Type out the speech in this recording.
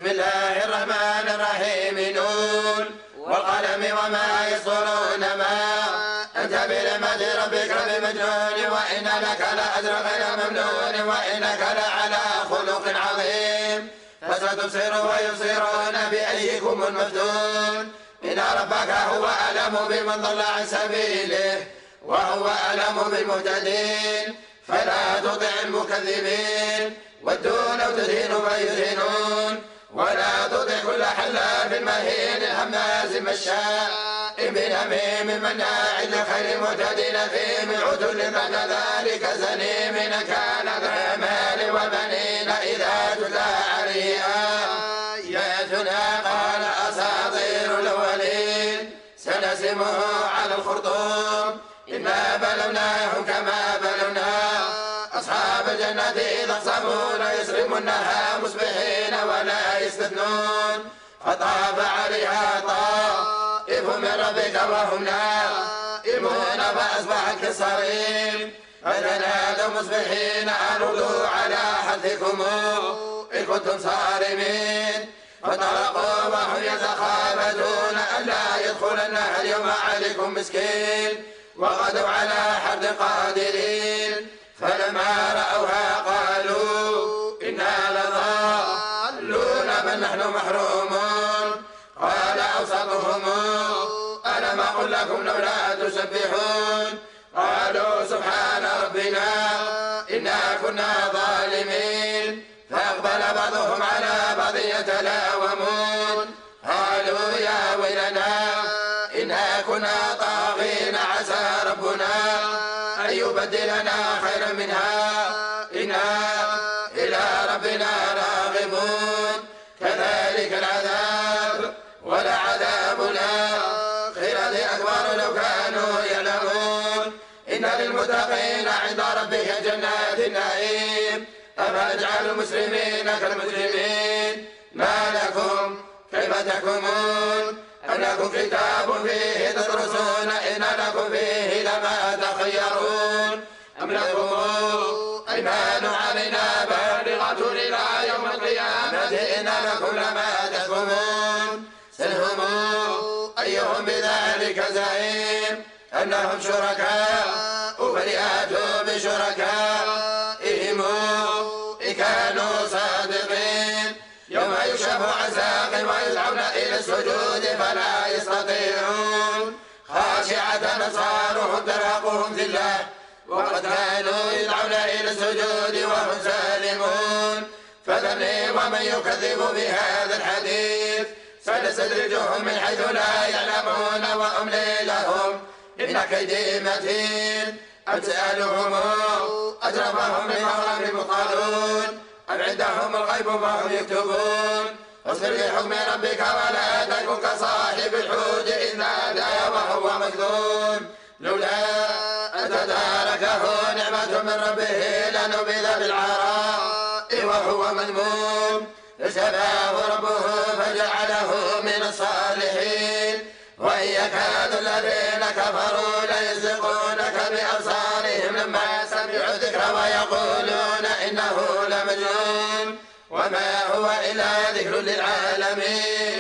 بسم الله الرحمن الرحيم نون والقلم وما يسطرون ما أنت بنعمة ربك بمجنون وإن لك لأجر غير ممنون وإنك لعلى خلق عظيم فستبصر ويبصرون بأيكم المفتون إن ربك هو أعلم بمن ضل عن سبيله وهو أعلم بالمهتدين فلا تطع المكذبين ودوا لو تدين فيدهنون ولا تطع كل حلاف مهين هماز مشاء بنميم مناع للخير معتد أثيم عتل بعد ذلك زنيم كان ذا مال وبنين إذا تتلى عليه آياتنا قال أساطير الأولين سنسمه على الخرطوم إنا بلوناهم كما بلونا أصحاب الجنة إذا اقسموا ليصرمنها مصبحين ولا يستثنون فطاف عليها طائف من ربك وهم نائمون فأصبحت كالصريم فتنادوا مصبحين أن اغدوا على حرثكم إن كنتم صارمين فانطلقوا وهم يتخافتون ألا يدخلنها اليوم عليكم مسكين وغدوا على حرث قادرين فلما رأوها قالوا إنا لضالون بل نحن محرومون قال أوسطهم ألم أقل لكم لولا تسبحون قالوا سبحان ربنا إنا كنا ظالمين فأقبل بعضهم على بعض يتلاومون قالوا يا ويلنا إنا كنا طاغين عسى ربنا أن يبدلنا خيرا منها إنا إلى ربنا راغبون كذلك العذاب ولعذاب الآخرة أكبر لو كانوا يعلمون إن للمتقين عند ربك جنات النعيم أفنجعل المسلمين كالمجرمين ما لكم كيف تحكمون أم لكم كتاب فيه تدرسون إن لكم فيه لما تخيرون أم لكم أيمان علينا بالغة إلى يوم القيامة إن لكم لما تحكمون سلهم أيهم بذلك زعيم أم لهم شركاء فليأتوا بشركائهم إن كانوا صادقين يوم يكشف عن ساق ويدعون إلى السجود فلا يستطيعون خاشعة أبصارهم ترهقهم ذلة وقد كانوا يدعون إلى السجود وهم سالمون فذرني ومن يكذب بهذا الحديث سنستدرجهم من حيث لا يعلمون وأملي لهم إن كيدي متين أم سألهم أجربهم من مغرب مثقلون أم عندهم الغيب فهم يكتبون اصبر لحكم ربك ولا تكن كصاحب الحوت إذ نادى وهو مكذوم لولا أن تداركه نعمة من ربه لنبذ بالعراء وهو مذموم فاجتباه ربه فجعله من الصالحين وإن يكاد الذين كفروا ليزلقونك بأبصارهم لما سمعوا الذكر ويقولون إنه لمجنون وما هو إلا ذكر للعالمين.